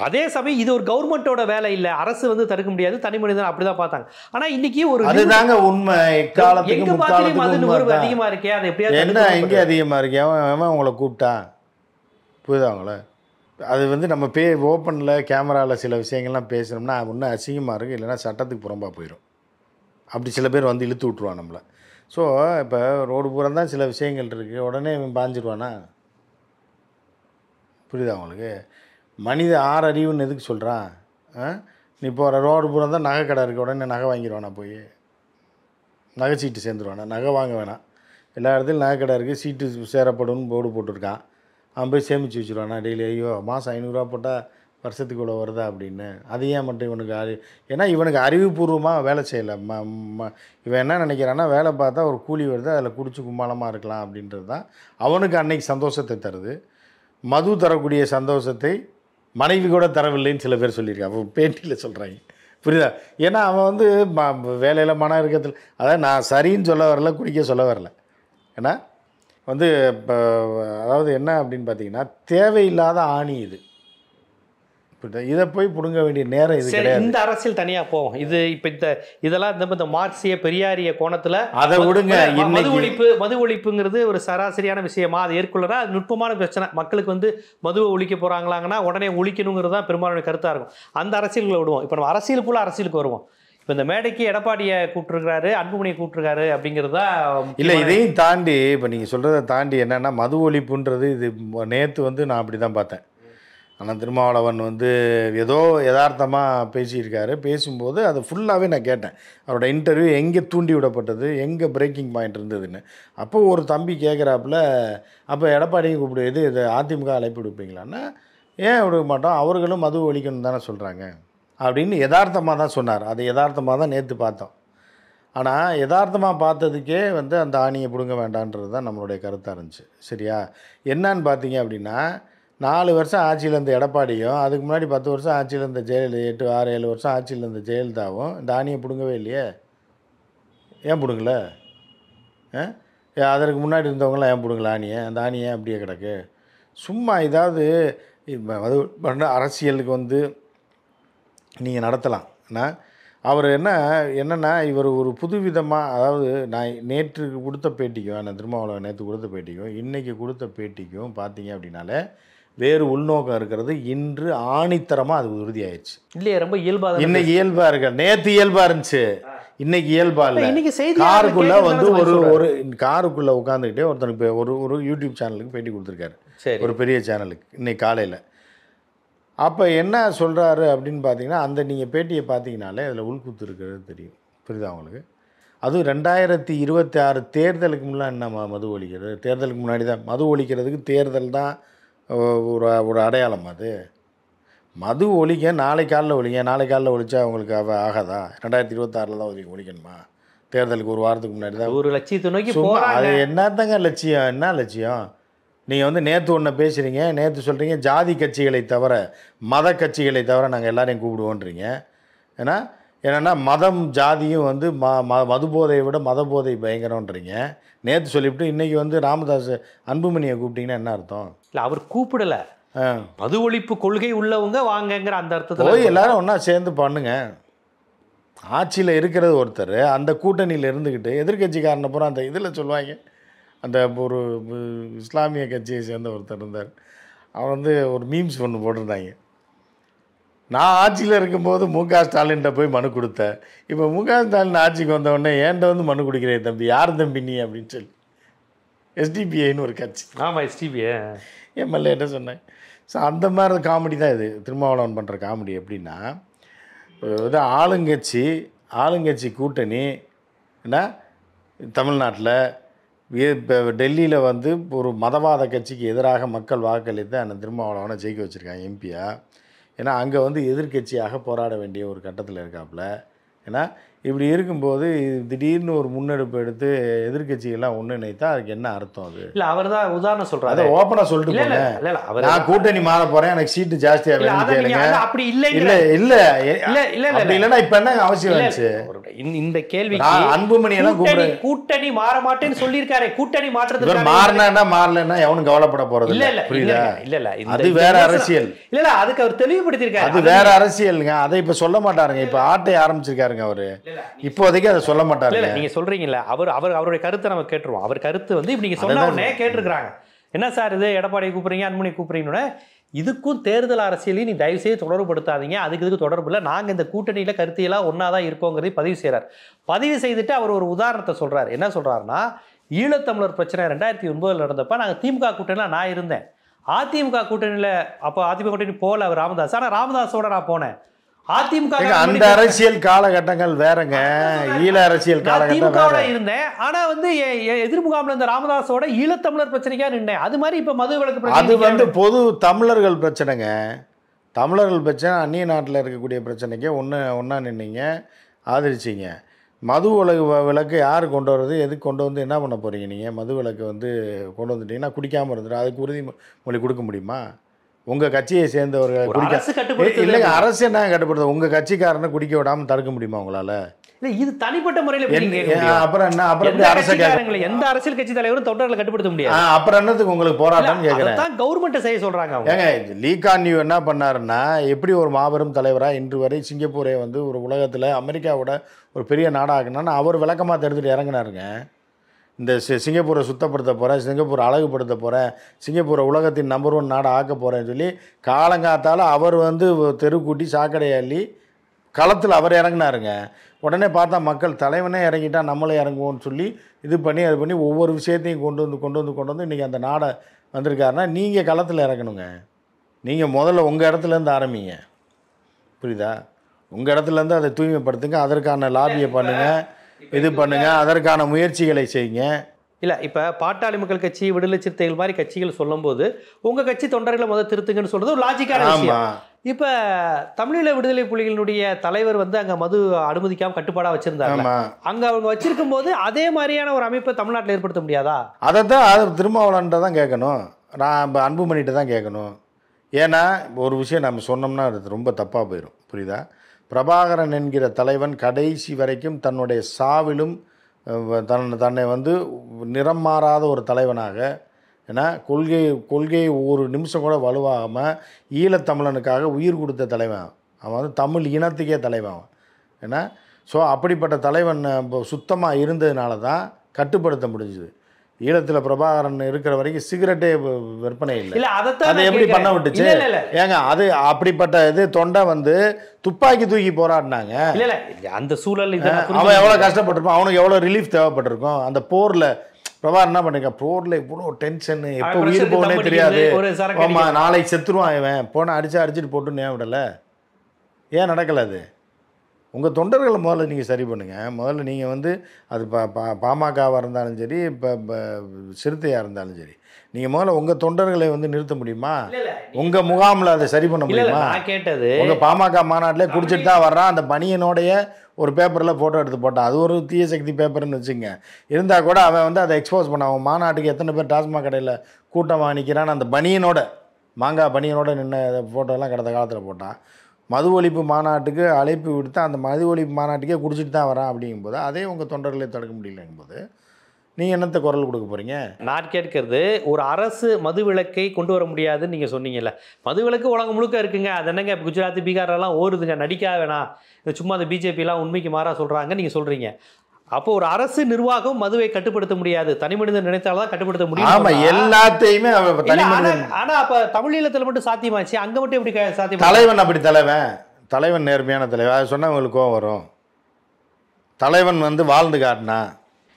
அதே சமயம் இது ஒரு கவர்மெண்ட்டோட வேலை இல்லை, அரசு வந்து தடுக்க முடியாது, தனி மனிதன் அப்படிதான் பார்த்தாங்க. ஆனால் இன்னைக்கு ஒரு அதுதாங்க உண்மை. எக்காலத்துக்கு மது நுகர்வு அதிகமாக இருக்கே, அது எப்படியாவது என்ன எங்கே அதிகமாக இருக்கே? அவன் உங்களை கூப்பிட்டான், புரியுதா அவங்கள? அது வந்து நம்ம ஓப்பனில் கேமராவில் சில விஷயங்கள்லாம் பேசுனோம்னா ஒன்றும் அசிங்கமாக இருக்குது, இல்லைன்னா சட்டத்துக்கு புறம்பாக போயிடும். அப்படி சில பேர் வந்து இழுத்து விட்ருவான் நம்மளை. ஸோ இப்போ ரோடு பூரா தான் சில விஷயங்கள் இருக்குது, உடனே இவன் பாஞ்சிடுவானா? புரியுதா அவங்களுக்கு? மனித ஆறறிவுன்னு எதுக்கு சொல்கிறான்? நீ போகிற ரோடு பூரா தான் நகை கடை இருக்குது, உடனே நகை வாங்கிடுவானா? போய் நகை சீட்டு சேர்ந்துருவானா? நகை வாங்க வேணாம், எல்லா இடத்துலையும் நகை கடை இருக்குது, சீட்டு சேரப்படும்னு போர்டு போட்டிருக்கான். அவன் போய் சேமித்து வச்சுருவானா டெய்லி? ஐயோ மாதம் 500 போட்டால் வருஷத்துக்கு இவ்வளோ வருதா அப்படின்னு. அது ஏன் மட்டும் இவனுக்கு ஏன்னா இவனுக்கு அறிவுபூர்வமாக வேலை செய்யலை. இவன் என்ன நினைக்கிறான்னா, வேலை பார்த்தா ஒரு கூலி வருது, அதில் குடிச்சு கும்மாளமாக இருக்கலாம் அப்படின்றது தான் அவனுக்கு அன்னைக்கு சந்தோஷத்தை தருது. மது தரக்கூடிய சந்தோஷத்தை மனைவி கூட தரவில்லைன்னு சில பேர் சொல்லியிருக்காங்க, அப்போ பேட்டியில் சொல்கிறாங்க. புரியுதா? ஏன்னா அவன் வந்து வேலையில் மன இருக்கத்தில், அதாவது நான் சரின்னு சொல்ல வரல, குடிக்க சொல்ல வரல. ஏன்னா வந்து இப்போ அதாவது என்ன அப்படின்னு பார்த்தீங்கன்னா, தேவையில்லாத ஆணி இது. இதை போய் பிடுங்க வேண்டிய நேரம் இது கிடையாது. இந்த அரசியல் தனியாக போகும். இது இப்போ இதெல்லாம் இந்த மார்க்சிய பெரியாரிய கோணத்தில் அதை விடுங்க. மது ஒழிப்புங்கிறது ஒரு சராசரியான விஷயமா, அது ஏற்கொள்ளனா அது நுட்பமான பிரச்சனை. மக்களுக்கு வந்து மதுவை ஒழிக்க போகிறாங்களாங்கன்னா உடனே ஒழிக்கணுங்கிறது தான் பெரும்பாலான கருத்தாக இருக்கும். அந்த அரசியல்களை விடுவோம். இப்போ நம்ம அரசியலுக்கு வருவோம். இப்போ இந்த மேடைக்கு எடப்பாடியை கூப்பிட்டுருக்காரு, அன்புமணியை கூப்பிட்டுருக்காரு அப்படிங்கிறது தான் இல்லை. இதையும் தாண்டி இப்போ நீங்கள் சொல்கிறத தாண்டி என்னென்னா, மது ஒழிப்புன்றது இது நேற்று வந்து நான் அப்படி தான் பார்த்தேன். ஆனால் திருமாவளவன் வந்து ஏதோ யதார்த்தமாக பேசியிருக்காரு. பேசும்போது அதை ஃபுல்லாகவே நான் கேட்டேன். அவரோட இன்டர்வியூ எங்கே தூண்டி விடப்பட்டது, எங்கே பிரேக்கிங் பாயிண்ட் இருந்ததுன்னு. அப்போ ஒரு தம்பி கேட்குறாப்புல, அப்போ எடப்பாடியும் கூப்பிடு, இது அதிமுக அழைப்பு விடுப்பீங்களான்னா, ஏன் விடுக்க மாட்டோம், அவர்களும் மது ஒழிக்கணும் தானே சொல்கிறாங்க அப்படின்னு யதார்த்தமாக தான் சொன்னார். அது யதார்த்தமாக தான் நேற்று பார்த்தோம். ஆனால் யதார்த்தமாக பார்த்ததுக்கே வந்து அந்த ஆணியை பிடுங்க வேண்டான்றது தான் நம்மளுடைய கருத்தாக இருந்துச்சு. சரியா? என்னன்னு பார்த்தீங்க அப்படின்னா, 4 வருஷம் ஆட்சியில் இருந்த எடப்பாடியும், அதுக்கு முன்னாடி 10 வருஷம் ஆட்சியில் இருந்த 8, 6, 7 வருஷம் ஆட்சியில் இருந்த ஜெயலலிதாவும் இந்த ஆணியை பிடுங்கவே இல்லையே. ஏன் பிடுங்கல? அதற்கு முன்னாடி இருந்தவங்களாம் ஏன் பிடுங்கல ஆணியை? அந்த ஆணியை அப்படியே கிடக்கு. சும்மா இதாவது அரசியலுக்கு வந்து நீங்கள் நடத்தலாம். அவர் என்னென்னா இவர் ஒரு புதுவிதமாக, அதாவது நான் நேற்று கொடுத்த பேட்டிக்கும், நான் திருமாவளவன் நேற்று கொடுத்த பேட்டிக்கும் இன்றைக்கி கொடுத்த பேட்டிக்கும் பார்த்தீங்க அப்படின்னாலே வேறு உள்நோக்கம் இருக்கிறது. இன்று ஆணித்தரமாக அது உறுதியாயிடுச்சு. இல்லையே, ரொம்ப இயல்பாக இன்னைக்கு இயல்பாக இருக்க. நேற்று இயல்பாக இருந்துச்சு, இன்னைக்கு இயல்பா இல்லை. இன்னைக்கு செய்தி காருக்குள்ள வந்து ஒரு காருக்குள்ள உட்காந்துக்கிட்டே ஒருத்தனுக்கு ஒரு யூடியூப் சேனலுக்கு பேட்டி கொடுத்துருக்காரு, ஒரு பெரிய சேனலுக்கு இன்னைக்கு காலையில். அப்போ என்ன சொல்கிறாரு அப்படின்னு பார்த்தீங்கன்னா, அந்த நீங்கள் பேட்டியை பார்த்தீங்கனாலே அதில் உள்குத்து இருக்கிறது தெரியும். புரியுதா உங்களுக்கு? அதுவும் 2026 தேர்தலுக்கு முன்னாடி என்ன மது ஒழிக்கிறது? தேர்தலுக்கு முன்னாடி தான் மது ஒழிக்கிறதுக்கு தேர்தல் தான் ஒரு அடையாளம். அது மது ஒழிக்க நாளை காலில் ஒழிங்க, நாளை காலில் ஒழிச்சா அவங்களுக்கு ஆகாதா? 2026 தான் ஒழிக்கணுமா? தேர்தலுக்கு ஒரு வாரத்துக்கு முன்னாடி தான் ஒரு லட்சியத்தை நோக்கி அது என்னத்தங்க லட்சியம்? என்ன லட்சியம்? நீங்கள் வந்து நேற்று ஒன்று பேசுகிறீங்க, நேற்று சொல்கிறீங்க ஜாதி கட்சிகளை தவிர மத கட்சிகளை தவிர நாங்கள் எல்லாரையும் கூப்பிடுவோன்றீங்க. என்னென்னா மதம் ஜாதியும் வந்து மது போதையை விட மத போதை பயங்கரன்றீங்க. நேற்று சொல்லிவிட்டு இன்றைக்கி வந்து ராமதாஸ் அன்புமணியை கூப்பிட்டீங்கன்னா என்ன அர்த்தம்? இல்லை, அவர் கூப்பிடலை. மது ஒழிப்பு கொள்கை உள்ளவங்க வாங்கங்கிற அந்த அர்த்தத்தில் போய் எல்லாரும் ஒன்றா சேர்ந்து பண்ணுங்க. ஆட்சியில் இருக்கிறது ஒருத்தர், அந்த கூட்டணியில் இருந்துக்கிட்டு எதிர்கட்சிக்காரனை பூரா அந்த இதில் சொல்லுவாங்க. அந்த ஒரு இஸ்லாமிய கட்சியை சேர்ந்த ஒருத்தர் இருந்தார், அவன் வந்து ஒரு மீம்ஸ் ஒன்று போட்டிருந்தாங்க. நான் ஆட்சியில் இருக்கும்போது மு.க. ஸ்டாலின்கிட்ட போய் மனு கொடுத்தேன், இப்போ மு.க. ஸ்டாலின் ஆட்சிக்கு வந்தவுடனே ஏன்ட்ட வந்து மனு கொடுக்கிறேன் தம்பி, யார் தம்பி நீ அப்படின்னு சொல்லி. எஸ்டிபிஐன்னு ஒரு கட்சி. ஆமாம், எஸ்டிபிஐ எம்எல்ஏட்ட சொன்னேன். ஸோ அந்த மாதிரி காமெடி தான் இது. திருமாவளவன் பண்ணுற காமெடி எப்படின்னா, இது ஆளுங்கட்சி கூட்டணி என்ன தமிழ்நாட்டில் இப்போ டெல்லியில் வந்து ஒரு மதவாத கட்சிக்கு எதிராக மக்கள் வாக்களித்து அந்த திருமாவளவனை ஜெயிக்க வச்சுருக்காங்க எம்பியா. ஏன்னா அங்கே வந்து எதிர்கட்சியாக போராட வேண்டிய ஒரு கட்டத்தில் இருக்காப்புல. ஏன்னா இப்படி இருக்கும்போது திடீர்னு ஒரு முன்னெடுப்பு எடுத்து எதிர்கட்சிகள்லாம் ஒன்றிணைத்தா அதுக்கு என்ன அர்த்தம்? அது இல்லை, அவர் தான் உதாரணம் சொல்கிறாரு. அதை ஓப்பனாக சொல்லிட்டு போங்க, நான் கூட்டணி மாற போகிறேன், எனக்கு சீட்டு ஜாஸ்தியாக வேணும்னு கேளுங்க. அப்படி இல்லை இல்லைன்னா இப்போ என்ன அவசியம் இருந்துச்சு? இந்த கேள்வி அன்புமணி எல்லாம் கூட்டணி மாற மாட்டேன்னு சொல்லியிருக்காரு. கூட்டணி மாற்றத்துக்கு மாறினா மாறலன்னா எவனும் கவலைப்பட போறது இல்ல. புரியுதா? இல்ல, அது வேற அரசியல். இல்ல, அதுக்கு அவர் தெளிவுபடுத்தியிருக்காரு. அது வேற அரசியலுங்க. அதை இப்ப சொல்ல மாட்டாருங்க. இப்ப ஆட்டை ஆரம்பிச்சிருக்காருங்க அவரு. இப்போதைக்கு அதை சொல்ல மாட்டாரு. நீங்க சொல்றீங்கல்ல, அவருடைய கருத்தை நம்ம கேட்டுருவோம். அவர் கருத்து வந்து இப்ப நீங்க சொன்ன உடனே கேட்டிருக்காங்க. என்ன சார் இது, எடப்பாடி கூப்பிடுறீங்க, அன்புமணி கூப்பிடுறீங்கன்னு. இதுக்கும் தேர்தல் அரசியலையும் நீ தயவு செய்து தொடர்புபடுத்தாதீங்க, இதுக்கு தொடர்பு இல்லை, நாங்கள் இந்த கூட்டணியில் கருத்தியெல்லாம் ஒன்றா தான் இருக்கோங்கிறதை பதிவு செய்கிறார். பதிவு செய்துட்டு அவர் ஒரு உதாரணத்தை சொல்கிறார். என்ன சொல்கிறாருன்னா, ஈழத்தமிழர் பிரச்சனை 2009 நடந்தப்போ நாங்கள் திமுக கூட்டணியில் நான் இருந்தேன். அதிமுக கூட்டணியில் அப்போ அதிமுக கூட்டணி போகல அவர் ராமதாஸ், ஆனால் ராமதாஸோட நான் போனேன். அதிமுக அந்த அரசியல் காலகட்டங்கள் வேறங்க, ஈழ அரசியல் காலகட்டம் இருந்தேன். ஆனா வந்து எதிர்முகாமில் இருந்த ராமதாஸோட ஈழத்தமிழர் பிரச்சனைக்கா நின்றேன். அது மாதிரி இப்ப மது விலக்கு அது வந்து பொது தமிழர்கள் பிரச்சனைங்க. தமிழர்கள் பிரச்சனை அந்நிய நாட்டில் இருக்கக்கூடிய பிரச்சனைக்கு ஒன்றா நின்னீங்க, ஆதரிச்சிங்க. மது விலக்கு யார் கொண்டு வர்றது, எதுக்கு கொண்டு வந்து என்ன பண்ண போகிறீங்க? நீங்கள் மது விலக்கு வந்து கொண்டு வந்துட்டீங்கன்னா குடிக்காமல் இருந்துடும், அதுக்கு உறுதிமொழி கொடுக்க முடியுமா? உங்கள் கட்சியை சேர்ந்தவர்கள் இல்லைங்க, அரசு என்ன கட்டுப்படுது? உங்கள் கட்சிக்காரனை குடிக்க விடாமல் தடுக்க முடியுமா உங்களால்? இல்லை, இது தனிப்பட்ட முறையில் அப்புறம் என்ன? அப்புறம் அரசியல் எந்த அரசியல் கட்சி தலைவரும் தொண்டர்களை கட்டுப்படுத்த முடியாது. அப்புறம் என்னத்துக்கு உங்களுக்கு போராட்டம் கேட்குறேன்? கவர்மெண்ட்டை செய்ய சொல்கிறாங்க. ஏங்க, லீ குவான் யூ என்ன பண்ணாருன்னா, எப்படி ஒரு மாபெரும் தலைவராக இன்று வரை சிங்கப்பூரை வந்து ஒரு உலகத்தில் அமெரிக்காவோட ஒரு பெரிய நாடாகணும்னா அவர் விளக்கமாக தெரிஞ்சுட்டு இறங்கினாருங்க. இந்த சிங்கப்பூரை சுத்தப்படுத்த போகிறேன், சிங்கப்பூரை அழகுபடுத்த போகிறேன், சிங்கப்பூரை உலகத்தின் நம்பர் 1 நாடாக ஆக்க போகிறேன்னு சொல்லி காலங்காத்தால் அவர் வந்து தெருக்கூட்டி சாக்கடை அள்ளி களத்தில் அவர் இறங்கினாருங்க. உடனே பார்த்தா மக்கள் தலைவனே இறங்கிட்டா நம்மளே இறங்குவோன்னு சொல்லி இது பண்ணி அது பண்ணி ஒவ்வொரு விஷயத்தையும் கொண்டு வந்து இன்றைக்கி அந்த நாடை வந்திருக்காருன்னா நீங்கள் களத்தில் இறங்கணுங்க. நீங்கள் முதல்ல உங்கள் இடத்துலேருந்து ஆரம்பிங்க, புரியுதா? உங்கள் இடத்துலேருந்து அதை தூய்மைப்படுத்துங்க, அதற்கான லாபியை பண்ணுங்கள், இது பண்ணுங்க, அதற்கான முயற்சிகளை செய்யுங்க. இல்லை, இப்போ பாட்டாளி மக்கள் கட்சி, விடுதலை சிறுத்தைகள் மாதிரி கட்சிகள் சொல்லும்போது உங்கள் கட்சி தொண்டர்களை முதல் திருத்துங்கன்னு சொல்கிறது ஒரு லாஜிக்கான விஷயம். இப்போ தமிழீழ விடுதலை புலிகளினுடைய தலைவர் வந்து அங்கே மது அனுமதிக்காமல் கட்டுப்பாடாக வச்சுருந்தாங்க. அங்கே அவங்க வச்சிருக்கும் போது அதே மாதிரியான ஒரு அமைப்பை தமிழ்நாட்டில் ஏற்படுத்த முடியாதா? அதை தான் திருமாவளவன்ட்ட தான் கேட்கணும், நான் அன்புமணிகிட்ட தான் கேட்கணும். ஏன்னா ஒரு விஷயம் நம்ம சொன்னோம்னா அது ரொம்ப தப்பாக போயிடும், புரியுதா? பிரபாகரன் என்கிற தலைவன் கடைசி வரைக்கும் தன்னுடைய சாவிலும் தன்னை வந்து நிறம் மாறாத ஒரு தலைவனாக, ஏன்னா கொள்கை ஒரு நிமிஷம் கூட வலுவாகாமல் ஈழத்தமிழனுக்காக உயிர் கொடுத்த தலைவன் அவன், வந்து தமிழ் இனத்துக்கே தலைவன். ஏன்னா ஸோ அப்படிப்பட்ட தலைவன் சுத்தமாக இருந்ததுனால தான் கட்டுப்படுத்த முடிஞ்சுது. ஈழத்தில் பிரபாகரன் இருக்கிற வரைக்கும் சிகரெட்டே விற்பனை இல்லை. இல்ல அதைத்தான் அதை எப்படி பண்ண விட்டுச்சு? ஏங்க அது அப்படிப்பட்ட இது தொண்டை வந்து துப்பாக்கி தூக்கி போராடினாங்க. இல்ல இல்ல அந்த சூழல் அவன் எவ்வளோ கஷ்டப்பட்டிருப்பான், அவனுக்கு எவ்வளோ ரிலீஃப் தேவைப்பட்டிருக்கும். அந்த போரில் பிரபாகரன் என்ன பண்ணிருக்கான், போரில் இவ்வளோ டென்ஷன், எப்போ உயிர் போகனே தெரியாது, ஆமாம் நாளைக்கு செத்துருவான் இவன், போனால் அடிச்சுட்டு போட்டு நேம் விடலை. ஏன் நடக்கலை? அது உங்கள் தொண்டர்களை முதல்ல நீங்கள் சரி பண்ணுங்கள். முதல்ல நீங்கள் வந்து அது பாமகவாக இருந்தாலும் சரி, இப்போ சிறுத்தையாக இருந்தாலும் சரி, நீங்கள் முதல்ல உங்கள் தொண்டர்களை வந்து நிறுத்த முடியுமா? உங்கள் முகாமில் அதை சரி பண்ண முடியுமா? கேட்டது உங்கள் பாமக மாநாட்டிலே குடிச்சிட்டு தான் வர்றான், அந்த பனியனோடைய ஒரு பேப்பரில் ஃபோட்டோ எடுத்து போட்டான், அது ஒரு தீய சக்தி பேப்பர்னு வச்சுங்க. இருந்தால் கூட அவன் வந்து அதை எக்ஸ்போஸ் பண்ண, அவன் மாநாட்டுக்கு எத்தனை பேர் டாஸ்மாக் கடையில் கூட்டமாக நிற்கிறான்னு அந்த பனியனோட மாங்காய் பனியனோட நின்ன ஃபோட்டோலாம் கடந்த காலத்தில் போட்டான். மது ஒழிப்பு மாநாட்டுக்கு அழைப்பு விடுத்து அந்த மது ஒழிப்பு மாநாட்டுக்கே குடிச்சிட்டு தான் வரான். அப்படிங்கும்போது அதே உங்கள் தொண்டர்களை தடுக்க முடியலங்கும்போது நீங்கள் என்னத்தை குரல் கொடுக்க போகிறீங்க? நான் கேட்கறது, ஒரு அரசு மது விலக்கை கொண்டு வர முடியாதுன்னு நீங்கள் சொன்னீங்கல்ல. மது விலக்கு உலகம் முழுக்க இருக்குங்க. அது என்னங்க குஜராத் பீகாரெல்லாம் ஓடுதுங்க, நடிக்காத வேணாம், இது சும்மா அந்த பிஜேபிலாம் உண்மைக்கு மாறாக சொல்கிறாங்க நீங்கள் சொல்கிறீங்க. அப்போ ஒரு அரசு நிர்வாகம் மதுவை கட்டுப்படுத்த முடியாது, தனி மனிதன் நினைத்தால்தான் கட்டுப்படுத்த முடியும். ஆமா, எல்லாத்தையுமே ஆனா அப்ப தமிழீழத்துல மட்டும் சாத்தியமாச்சு, அங்க மட்டும் எப்படி சாத்தியம்? தலைவன் அப்படி தலைவன் நேர்மையான தலைவன், அதை சொன்னா உங்களுக்கு கோவம் வரும். தலைவன் வந்து வாழ்ந்து காட்டினா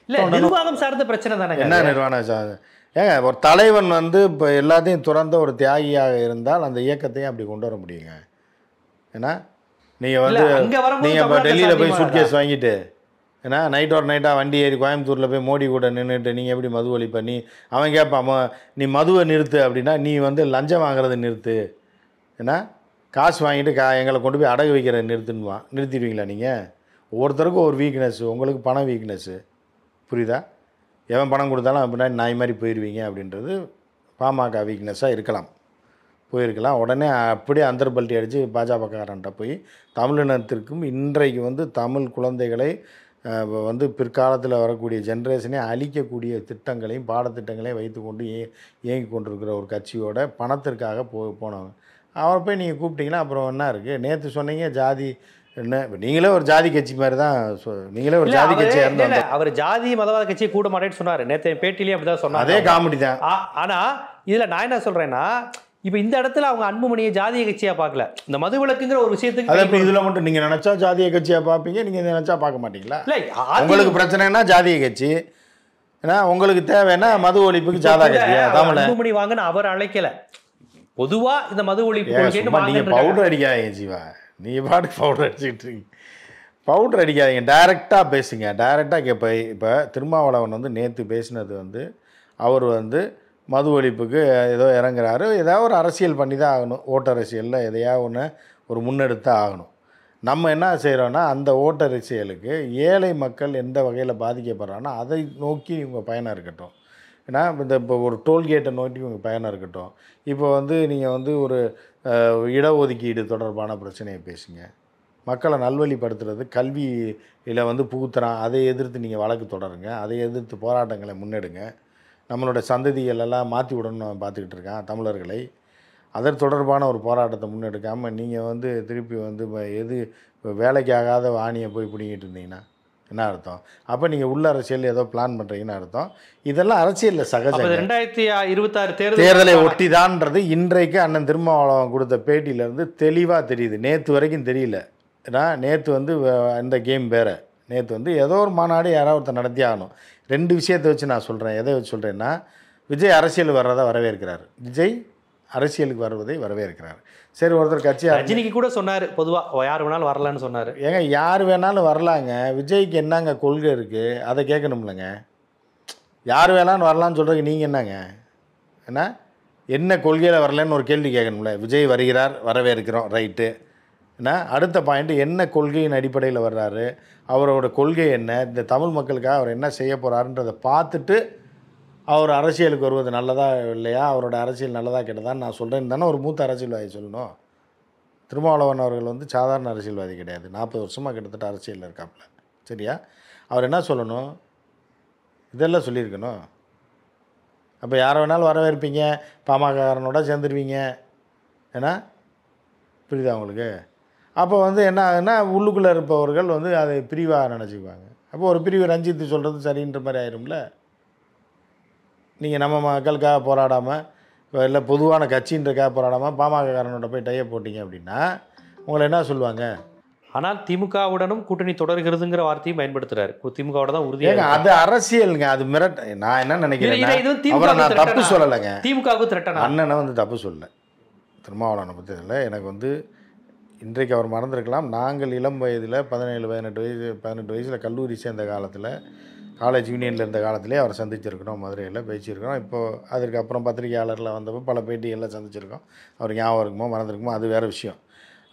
இல்ல நிர்வாகம் சார்ந்த பிரச்சனை தானே. என்ன நிர்வாகம்? ஏங்க ஒரு தலைவன் வந்து இப்போ எல்லாத்தையும் துறந்த ஒரு தியாகியாக இருந்தால் அந்த இயக்கத்தையும் அப்படி கொண்டு வர முடியுங்க. ஏன்னா நீங்கள் வந்து நீங்கள் இப்போ டெல்லியில் போய் சூட்கேஸ் வாங்கிட்டு ஏன்னா நைட்டாக வண்டி ஏறி கோயம்புத்தூரில் போய் மோடி கூட நின்றுட்டு நீங்கள் எப்படி மது ஒழிப்ப? அவன் கேட்பான், நீ மதுவை நிறுத்து அப்படின்னா நீ வந்து லஞ்சம் வாங்குறதை நிறுத்து, ஏன்னா காசு வாங்கிட்டு எங்களை கொண்டு போய் அடகு வைக்கிறத நிறுத்துன்னுவான். நிறுத்திடுவீங்களா நீங்கள்? ஒவ்வொருத்தருக்கும் ஒரு வீக்னஸ், உங்களுக்கு பணம் வீக்னஸ்ஸு, புரியுதா? எவன் பணம் கொடுத்தாலும் அப்படின்னா நாய் மாதிரி போயிடுவீங்க அப்படின்றது பாமக வீக்னஸாக இருக்கலாம், போயிருக்கலாம். உடனே அப்படியே அந்தர்பல்ட்டி அடித்து பாஜகக்காரன்ட்ட போய் தமிழினத்திற்கும் இன்றைக்கு வந்து தமிழ் குழந்தைகளை வந்து பிற்காலத்தில் வரக்கூடிய ஜென்ரேஷனே அழிக்கக்கூடிய திட்டங்களையும் பாடத்திட்டங்களையும் வைத்து கொண்டு இயங்கி கொண்டிருக்கிற ஒரு கட்சியோட பணத்திற்காக போனவங்க அவரை போய் நீங்கள் கூப்பிட்டீங்கன்னா அப்புறம் என்ன இருக்குது? நேற்று சொன்னீங்க ஜாதி என்ன, நீங்களே ஒரு ஜாதி கட்சி மாதிரி தான், நீங்களே ஒரு ஜாதி கட்சியாக இருந்தாங்க. அவர் ஜாதி மதவாத கட்சியை கூட மாட்டேன்னு சொன்னார் நேற்று பேட்டிலேயே, அப்படி தான் சொன்னார். அதே காமெடி தான். ஆனால் இதில் நான் என்ன சொல்கிறேன்னா, இப்போ இந்த இடத்துல அவங்க அன்புமணியை ஜாதிய கட்சியாக பார்க்கல, இந்த மது விலக்குங்கிற ஒரு விஷயத்துக்கு. அதே இப்போ இதில் மட்டும் நீங்கள் நினச்சா ஜாதிய கட்சியாக பார்ப்பீங்க, நீங்கள் நினச்சா பார்க்க மாட்டீங்களா? இல்லை, உங்களுக்கு பிரச்சனைனா ஜாதிய கட்சி, ஏன்னா உங்களுக்கு தேவைன்னா மது ஒழிப்புக்கு ஜாதா கட்சியா? அன்புமணி வாங்கன்னு அவர் அழைக்கல, பொதுவாக இந்த மது ஒழிப்பு நீங்கள் பவுடர் அடிக்காதீங்க ஜீவா, நீங்கள் பாட்டுக்கு பவுடர் அடிச்சுக்கிட்டு இருக்கீங்க. பவுடர் அடிக்காதீங்க, டைரெக்டாக பேசுங்க, டைரெக்டாக கேட்ப. இப்போ திருமாவளவன் வந்து நேற்று பேசினது வந்து அவர் வந்து மது ஒழிப்புக்கு ஏதோ இறங்குறாரு, ஏதாவது ஒரு அரசியல் பண்ணி தான் ஆகணும், ஓட்டு அரசியலில் எதையாவது ஒன்று ஒரு முன்னெடுத்து ஆகணும். நம்ம என்ன செய்கிறோன்னா அந்த ஓட்டு அரசியலுக்கு ஏழை மக்கள் எந்த வகையில் பாதிக்கப்படுறாங்கன்னா அதை நோக்கி இவங்க பயணம் இருக்கட்டும். ஏன்னா இப்போ ஒரு டோல்கேட்டை நோக்கி இவங்க பயணம் இருக்கட்டும். இப்போ வந்து நீங்கள் வந்து ஒரு இடஒதுக்கீடு தொடர்பான பிரச்சனையை பேசுங்க, மக்களை நல்வழிப்படுத்துறது, கல்வியில் வந்து புகுத்துறான் அதை எதிர்த்து நீங்கள் வழக்கு தொடருங்க, அதை எதிர்த்து போராட்டங்களை முன்னெடுங்க. நம்மளோட சந்ததிகள் எல்லாம் மாற்றி விடணும்னு பார்த்துக்கிட்டு இருக்கான் தமிழர்களை. அதற்கு தொடர்பான ஒரு போராட்டத்தை முன்னெடுக்காமல் நீங்கள் வந்து திருப்பி வந்து இப்போ வேலைக்கு ஆகாத வாணியை போய் பிடிங்கிட்டு இருந்தீங்கன்னா என்ன அர்த்தம்? அப்போ நீங்கள் உள்ள அரசியல் ஏதோ பிளான் பண்ணுறீங்கன்னு அர்த்தம். இதெல்லாம் அரசியலில் சகஜம். 2026 தேர்தலை ஒட்டி தான்ன்றது இன்றைக்கு அண்ணன் திருமாவளவன் கொடுத்த பேட்டியிலேருந்து தெளிவாக தெரியுது. நேற்று வரைக்கும் தெரியல. ஏன்னா நேற்று வந்து இந்த கேம் வேறு. நேற்று வந்து ஏதோ ஒரு மாநாடு யாராவது ஒருத்தர் நடத்தி ஆகணும். ரெண்டு விஷயத்தை வச்சு நான் சொல்கிறேன். எதை வச்சு சொல்கிறேன்னா, விஜய் அரசியல் வர்றதை வரவேற்கிறார், விஜய் அரசியலுக்கு வருவதை வரவேற்கிறார். சரி, ஒருத்தர் கட்சி ரஜினிக்கு கூட சொன்னார், பொதுவாக யார் வேணாலும் வரலான்னு சொன்னார். ஏங்க யார் வேணாலும் வரலாங்க, விஜய்க்கு என்னங்க கொள்கை இருக்குது அதை கேட்கணும்லங்க. யார் வேணாலும் வரலான்னு சொல்கிறதுக்கு நீங்கள் என்னங்க, ஏன்னா என்ன கொள்கையில் வரலன்னு ஒரு கேள்வி கேட்கணும்ல. விஜய் வருகிறார், வரவேற்கிறோம், ரைட்டு. ஏன்னா அடுத்த பாயிண்ட், என்ன கொள்கையின் அடிப்படையில் வர்றாரு, அவரோட கொள்கை என்ன, இந்த தமிழ் மக்களுக்காக அவர் என்ன செய்ய போகிறாருன்றதை பார்த்துட்டு அவர் அரசியலுக்கு வருவது நல்லதா இல்லையா, அவரோட அரசியல் நல்லதா கெட்டதான்னு நான் சொல்கிறேன்னு தானே ஒரு மூத்த அரசியல்வாதி சொல்லணும். திருமாவளவன் அவர்கள் வந்து சாதாரண அரசியல்வாதி கிடையாது, 40 வருஷமாக கிட்டத்தட்ட அரசியலில் இருக்காப்புல, சரியா? அவர் என்ன சொல்லணும், இதெல்லாம் சொல்லியிருக்கணும். அப்போ யாரை வேணாலும் வரவேற்பீங்க, பாமகக்காரனோட சேர்ந்துருவீங்க, ஏன்னா புரியுதா உங்களுக்கு? அப்போ வந்து என்ன ஆகுதுன்னா உள்ளுக்குள்ளே இருப்பவர்கள் வந்து அதை பிரிவாக நினச்சிக்குவாங்க. அப்போ ஒரு பிரிவு ரஞ்சித்து சொல்கிறது சரின்ற மாதிரி ஆயிரும்ல. நீங்கள் நம்ம மக்களுக்காக போராடாமல் இல்லை பொதுவான கட்சின்றக்காக போராடாமல் பாமகக்காரனோட போய் டையை போட்டிங்க அப்படின்னா உங்களை என்ன சொல்லுவாங்க? ஆனால் திமுகவுடனும் கூட்டணி தொடர்கிறதுங்கிற வார்த்தையும் பயன்படுத்துறாரு. திமுகவோட தான் உறுதியாக. அது அரசியலுங்க, அது நான் என்ன நினைக்கிறேன், அவரை நான் தப்பு சொல்லலைங்க. திமுகவுக்கு திரட்டணும் அண்ணனை வந்து தப்பு சொல்லலை, திருமாவளவனை பற்றி இல்லை. எனக்கு வந்து இன்றைக்கு அவர் மறந்துருக்கலாம். நாங்கள் இளம் வயதில் 17 வயசில் கல்லூரி சேர்ந்த காலத்தில், காலேஜ் யூனியனில் இருந்த காலத்திலே அவரை சந்திச்சிருக்கிறோம், மதுரையில் பேசியிருக்கிறோம். இப்போது அதற்கப்புறம் பத்திரிகையாளரில் வந்தப்போ பல பேட்டிகளில் சந்திச்சிருக்கோம். அவர் ஞாபகம் இருக்குமோ மறந்துருக்குமோ அது வேறு விஷயம்.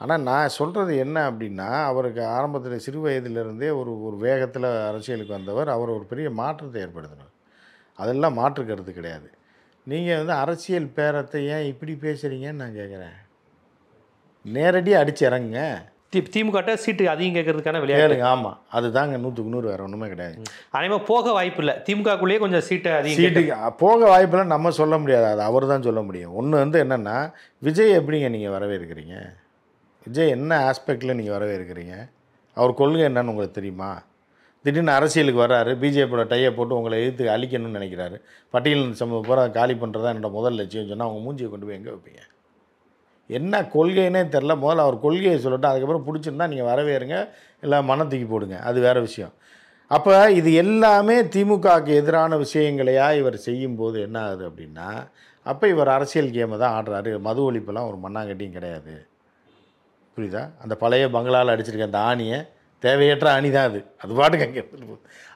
ஆனால் நான் சொல்கிறது என்ன அப்படின்னா, அவருக்கு ஆரம்பத்தில் சிறு வயதிலிருந்தே ஒரு வேகத்தில் அரசியலுக்கு வந்தவர். அவர் ஒரு பெரிய மாற்றத்தை ஏற்படுத்தினார். அதெல்லாம் மாற்றுக்கிறது கிடையாது. நீங்கள் வந்து அரசியல் பேரத்தை ஏன் இப்படி பேசுகிறீங்கன்னு நான் கேட்குறேன். நேரடியாக அடித்து இறங்குங்க. திமுக சீட்டு அதிகம் கேட்கறதுக்கான விளையாட்டு. ஆமாம், அதுதாங்க 100க்கு 100, வேறு ஒன்றுமே கிடையாது. அதேமாதிரி போக வாய்ப்பு இல்லை, திமுகக்குள்ளேயே கொஞ்சம் சீட்டு அதிகம். சீட்டுக்கு போக வாய்ப்பில்லை நம்ம சொல்ல முடியாது, அது அவர் தான் சொல்ல முடியும். ஒன்று வந்து என்னென்னா, விஜய் எப்படிங்க நீங்கள் வரவேற்கிறீங்க? விஜய் என்ன ஆஸ்பெக்டில் நீங்கள் வரவேற்கிறீங்க? அவர் கொள்கை என்னன்னு உங்களுக்கு தெரியுமா? திடீர்னு அரசியலுக்கு வர்றாரு, பிஜேபியோட டையை போட்டு உங்களை எதிர்த்து அழிக்கணும்னு நினைக்கிறாரு. பட்டியல் சமூக பூரா காலி பண்ணுறதா என்னோட முதல் லட்சியம் சொன்னால் அவங்க மூஞ்சியை கொண்டு போய் எங்கே வைப்பீங்க? என்ன கொள்கைன்னே தெரில. முதல்ல அவர் கொள்கையை சொல்லட்டும், அதுக்கப்புறம் பிடிச்சிருந்தா நீங்கள் வரவேறுங்க, இல்லை மனம் தூக்கி போடுங்க, அது வேறு விஷயம். அப்போ இது எல்லாமே திமுகவுக்கு எதிரான விஷயங்களையா இவர் செய்யும்போது என்ன ஆகுது அப்படின்னா, அப்போ இவர் அரசியல் கேமை தான் ஆடுறாரு. மது ஒழிப்பெல்லாம் ஒரு மண்ணாங்கட்டியும் கிடையாது, புரியுதா? அந்த பழைய பங்களால் அடிச்சிருக்க அந்த ஆணியை, தேவையற்ற அணி தான் அது பாட்டுக்கு அங்கே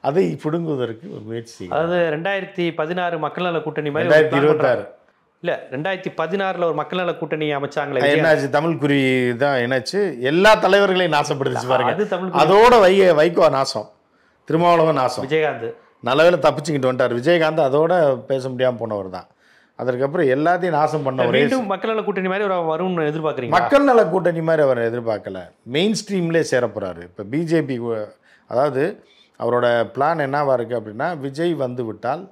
அதை பிடுங்குவதற்கு ஒரு முயற்சி செய்யும். அதாவது 2016 மக்கள் நல கூட்டணி மாதிரி 2026 இல்லை 2016 ஒரு மக்கள் நல கூட்டணி அமைச்சாங்களே, என்னாச்சு? தமிழ் குறி தான் என்னாச்சு? எல்லா தலைவர்களையும் நாசப்படுத்துச்சு பாருங்க. அது தமிழ். அதோட வைகோ நாசம், திருமாவளவன் நாசம், விஜயகாந்த் நல்ல வேளை தப்பிச்சுக்கிட்டு வந்துட்டார். விஜயகாந்த் அதோட பேச முடியாமல் போனவர் தான். அதற்கப்புறம் எல்லாத்தையும் நாசம் பண்ண ஒரே மக்கள் நல கூட்டணி மாதிரி வரும்னு எதிர்பார்க்குறீங்க? மக்கள் நல கூட்டணி மாதிரி அவர் எதிர்பார்க்கல, மெயின் ஸ்ட்ரீம்லேயே சேர போகிறாரு. இப்போ பிஜேபி, அதாவது அவரோட பிளான் என்னவா இருக்குது அப்படின்னா, விஜய் வந்து விட்டால்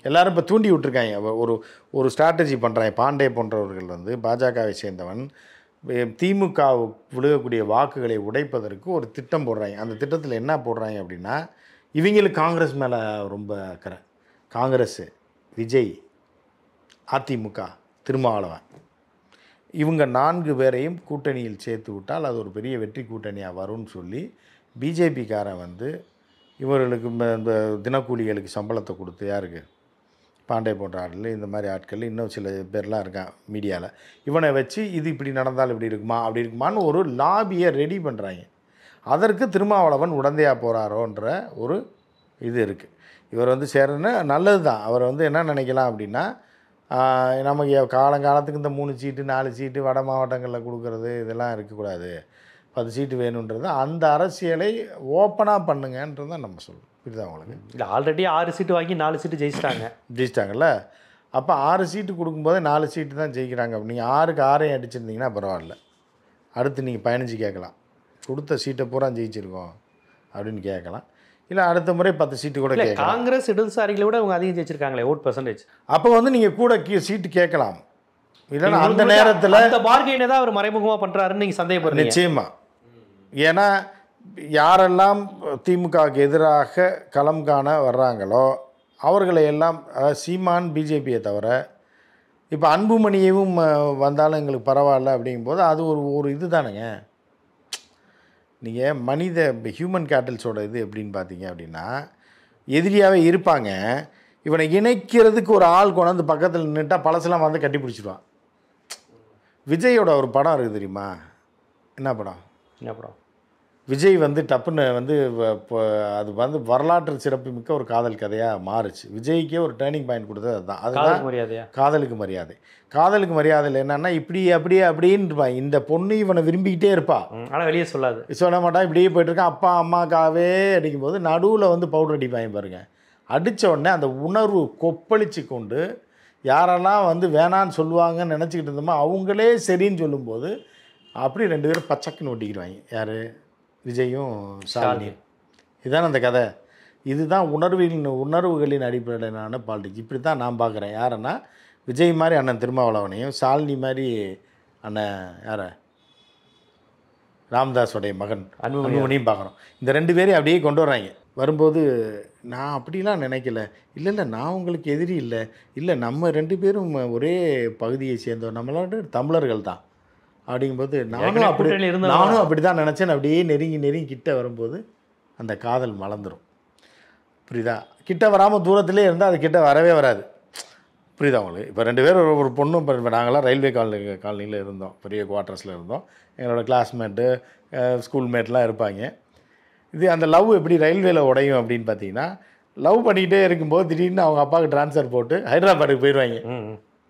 எல்லாரும் இப்போ தூண்டி விட்டுருக்காங்க, ஒரு ஸ்ட்ராட்டஜி பண்ணுறாங்க. பாண்டே போன்றவர்கள் வந்து பாஜகவை சேர்ந்தவன், திமுக விழுகக்கூடிய வாக்குகளை உடைப்பதற்கு ஒரு திட்டம் போடுறாங்க. அந்த திட்டத்தில் என்ன போடுறாங்க அப்படின்னா, இவங்களுக்கு காங்கிரஸ் மேலே ரொம்ப அக்கறை. காங்கிரஸ், விஜய், அதிமுக, திருமாவளவன், இவங்க 4 பேரையும் கூட்டணியில் சேர்த்து விட்டால் அது ஒரு பெரிய வெற்றி கூட்டணியாக வரும்னு சொல்லி பிஜேபிக்காரன் வந்து இவர்களுக்கு இந்த தினக்கூலிகளுக்கு சம்பளத்தை கொடுத்து, யாருக்கு? பாண்டே போன்ற ஆட்கள், இந்த மாதிரி ஆட்கள், இன்னும் சில பேர்லாம் இருக்கான் மீடியாவில், இவனை வச்சு இது இப்படி நடந்தால் இப்படி இருக்குமா அப்படி இருக்குமான்னு ஒரு லாபியை ரெடி பண்ணுறாங்க. அதற்கு திருமாவளவன் உடந்தையாக போகிறாரோன்ற ஒரு இது இருக்குது. இவர் வந்து சேரணுன்னா நல்லது தான். அவர் வந்து என்ன நினைக்கலாம் அப்படின்னா, நமக்கு காலங்காலத்துக்கு இந்த 3 சீட்டு 4 சீட்டு வட மாவட்டங்களில் கொடுக்கறது இதெல்லாம் இருக்கக்கூடாது, 10 சீட்டு வேணுன்றது, அந்த அரசியலை ஓப்பனாக பண்ணுங்கன்றது தான் நம்ம சொல்லுவோம். புரியுதா உங்களுக்கு? இல்லை, ஆல்ரெடி 6 சீட்டு வாங்கி 4 சீட்டு ஜெயிச்சிட்டாங்கல்ல. அப்போ 6 சீட்டு கொடுக்கும்போது 4 சீட்டு தான் ஜெயிக்கிறாங்க. நீங்கள் 6க்கு 6 அடிச்சிருந்தீங்கன்னா பரவாயில்ல, அடுத்து நீங்கள் 15 கேட்கலாம், கொடுத்த சீட்டை பூரா ஜெயிச்சிருக்கோம் அப்படின்னு கேட்கலாம். இல்லை அடுத்த முறை 10 சீட்டு கூட கேட்கலாம். காங்கிரஸ் இடதுசாரிகளை விட அவங்க அதிகம் ஜெயிச்சிருக்காங்களே ஓட் பர்சன்டேஜ். அப்போ வந்து நீங்கள் கூட சீட்டு கேட்கலாம். இல்லைன்னா அந்த நேரத்தில் அந்த பார்கெயினை தான் அவர் மறைமுகமாக பண்ணுறாருன்னு நீங்கள் சந்தேகப்படுறீங்க? நிச்சயமாக. ஏன்னா யாரெல்லாம் திமுகவுக்கு எதிராக களம் காண வர்றாங்களோ அவர்களை எல்லாம், அதாவது சீமான் பிஜேபியை தவிர, இப்போ அன்புமணியவும் வந்தாலும் எங்களுக்கு பரவாயில்ல அப்படிங்கும்போது அது ஒரு இது தானுங்க. நீங்கள் மனித ஹியூமன் கேட்டல்ஸோட இது எப்படின்னு பார்த்தீங்க அப்படின்னா, எதிரியாகவே இருப்பாங்க, இவனை இணைக்கிறதுக்கு ஒரு ஆள் கொண்டாந்து பக்கத்தில் நின்றுட்டா பழசெல்லாம் வந்து கட்டி பிடிச்சிடுவான். விஜயோட ஒரு படம் இருக்குது தெரியுமா? என்ன படம்? விஜய் வந்து டப்புன்னு வந்து அது வந்து வரலாற்று சிறப்பு மிக்க ஒரு காதல் கதையாக மாறுச்சு. விஜய்க்கே ஒரு டேர்னிங் பாயிண்ட் கொடுத்தது அதுதான். அதுதான் காதலுக்கு மரியாதை. காதலுக்கு மரியாதையில் என்னன்னா, இப்படி அப்படியே அப்படின்னு இந்த பொண்ணு இவனை விரும்பிக்கிட்டே இருப்பா, ஆனால் வெளியே சொல்ல மாட்டான். இப்படியே போயிட்டுருக்கான், அப்பா அம்மாக்காவே அடிக்கும்போது நடுவில் வந்து பவுடர் அடிப்பாங்க பாருங்க. அடித்த உடனே அந்த உணர்வு கொப்பளிச்சு கொண்டு யாரெல்லாம் வந்து வேணான்னு சொல்லுவாங்கன்னு நினச்சிக்கிட்டு இருந்தோமோ அவங்களே சரின்னு சொல்லும்போது அப்படி 2 பேரும் பச்சக்குன்னு ஒட்டிக்கிடுவாங்க. யார்? விஜயும் ஷாலினியும். இதுதான் அந்த கதை. இதுதான் உணர்வுகளின் அடிப்படையிலான பாலிடிக்ஸ். இப்படி தான் நான் பார்க்குறேன். யாருன்னா, விஜய் மாதிரி அண்ணன் திருமாவளவனையும், ஷாலினி மாதிரி அண்ணன் யாரை ராமதாஸோடைய மகன் அன்புமணியும் பார்க்குறோம். இந்த 2 பேரையும் அப்படியே கொண்டு வர்றாங்க. வரும்போது நான் அப்படிலாம் நினைக்கல, இல்லை இல்லை நான் உங்களுக்கு எதிரி இல்லை, இல்லை நம்ம 2 பேரும் ஒரே பகுதியை சேர்ந்தோம், நம்மளோட தமிழர்கள் தான் அப்படிங்கும்போது நானும் அப்படி தான் நினச்சேன். அப்படியே நெருங்கி கிட்ட வரும்போது அந்த காதல் மலர்ந்துடும். புரியுதா? கிட்ட வராமல் தூரத்துலேயே இருந்தால் அது கிட்ட வரவே வராது. புரியுதா உங்களுக்கு? இப்போ 2 பேர் ஒரு பொண்ணும், இப்போ நாங்களாம் ரயில்வே காலனியில் இருந்தோம், பெரிய குவார்ட்டர்ஸில் இருந்தோம். எங்களோட கிளாஸ்மேட்டு ஸ்கூல்மேட்லாம் இருப்பாங்க. இது அந்த லவ் எப்படி ரயில்வேல உடையும் அப்படின்னு பார்த்தீங்கன்னா, லவ் பண்ணிக்கிட்டே இருக்கும்போது திடீர்னு அவங்க அப்பாவுக்கு ட்ரான்ஸ்ஃபர் போட்டு ஹைதராபாத்துக்கு போயிடுவாங்க.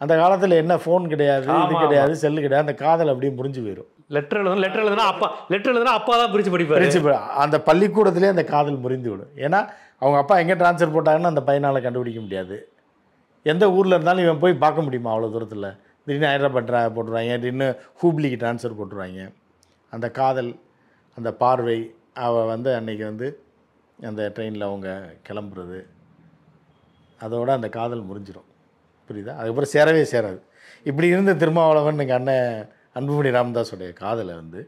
அந்த காலத்தில் என்ன ஃபோன் கிடையாது, இது கிடையாது, செல்லு கிடையாது, அந்த காதல் அப்படியே முடிஞ்சு போயிடும். லெட்டர் எழுதுனா அப்பா தான் பிரித்து படிப்பார். அந்த பள்ளிக்கூடத்துலேயே அந்த காதல் முறிந்து விடும். ஏன்னா அவங்க அப்பா எங்கே ட்ரான்ஸ்ஃபர் போட்டாங்கன்னா அந்த பையனால் கண்டுபிடிக்க முடியாது. எந்த ஊரில் இருந்தாலும் இவன் போய் பார்க்க முடியுமா அவ்வளோ தூரத்தில்? திடீர்னு ஹைதராபாத் போட்டுருவாங்க, திடீர்னு ஹூப்ளிக்கு ட்ரான்ஸ்ஃபர் போட்டுருவாங்க. அந்த காதல், அந்த பார்வை, அவள் வந்து அன்றைக்கி வந்து அந்த ட்ரெயினில் அவங்க கிளம்புறது, அதோட அந்த காதல் முறிஞ்சிடும். புரியுதா? அதுக்கப்புறம் சேரவே சேராது. இப்படி இருந்த திருமாவளவன் எங்கள் அண்ணன் அன்புமணி ராமதாஸுடைய காதலை வந்து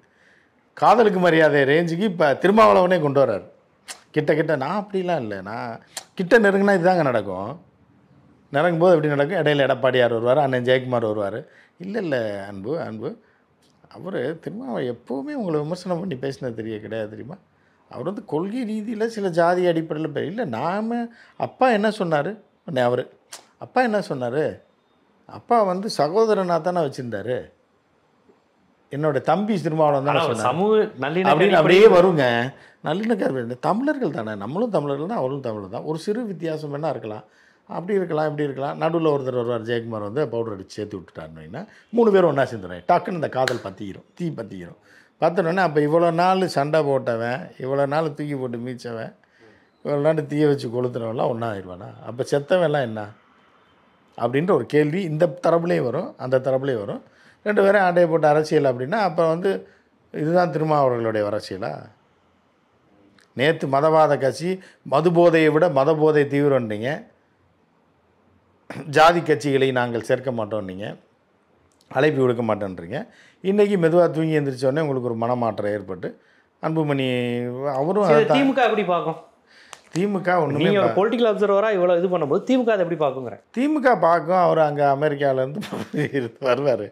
காதலுக்கு மரியாதை ரேஞ்சுக்கு இப்போ திருமாவளவனே கொண்டு வர்றாரு. கிட்ட நான் அப்படிலாம் இல்லை, நான் கிட்ட நெருங்கினா இதுதாங்க நடக்கும். நெருங்கும்போது எப்படி நடக்கும்? இடையில எடப்பாடியார் வருவார், அண்ணன் ஜெயக்குமார் வருவார். இல்லை அன்பு அவர் திருமாவளவன் எப்போவுமே உங்களை விமர்சனம் பண்ணி பேசினது கிடையாது தெரியுமா? அவர் வந்து கொள்கை ரீதியில் சில ஜாதி அடிப்படையில் இல்லை, நாம் அப்பா என்ன சொன்னார், அவர் அப்பா என்ன சொன்னார், அப்பா வந்து சகோதரனாக தானே வச்சுருந்தாரு, என்னோட தம்பி திருமாவளவன் தானே சொன்னார் அப்படின்னு அப்படியே வருங்க. நல்லிணக்கம் தமிழர்கள் தானே, நம்மளும் தமிழர்கள் தான், அவரும் தமிழர் தான். ஒரு சிறு வித்தியாசம் வேணால் இருக்கலாம், அப்படி இருக்கலாம், இப்படி இருக்கலாம். நடுவில் ஒருத்தர் வருவார், ஜெயக்குமார் வந்து பவுடர் அடித்து சேர்த்து விட்டுட்டாருன்னா 3 பேரும் ஒன்றா சேர்ந்துடுறேன். டக்குன்னு இந்த காதல் பற்றிக்கிறோம். பார்த்தோன்னே அப்போ இவ்வளோ நாள் சண்டை போட்டவன், இவ்வளோ நாள் தூக்கி போட்டு மீச்சவன், இவ்வளோ நாள் தீயை வச்சு கொளுத்துனவெல்லாம் ஒன்றா ஆயிடுவானா? அப்போ செத்தவெல்லாம் என்ன அப்படின்ற ஒரு கேள்வி இந்த தரப்புலேயும் வரும், அந்த தரப்புலேயும் வரும். 2 பேரும் ஆட்டையை போட்ட அரசியல் அப்படின்னா அப்போ வந்து இதுதான் திருமாவளவர்களுடைய அரசியலா? நேற்று மதவாத கட்சி மது போதையை விட மத போதை தீவிரம்னீங்க, ஜாதி கட்சிகளை நாங்கள் சேர்க்க மாட்டோம்னீங்க, அழைப்பு விடுக்க மாட்டேன்றீங்க. இன்றைக்கி மெதுவாக தூங்கி எழுந்திரிச்சோடனே உங்களுக்கு ஒரு மனமாற்றம் ஏற்பட்டு அன்புமணி அவரும் திமுக எப்படி பார்க்கும்? திமுக ஒன்றுமே பொலிட்டிக்கல் அப்சர்வராக இவ்வளோ இது பண்ணும்போது திமுக அதை எப்படி பார்க்குங்கிறேன்? திமுக பார்க்கும். அவர் அங்கே அமெரிக்காவிலேருந்து வருவார்,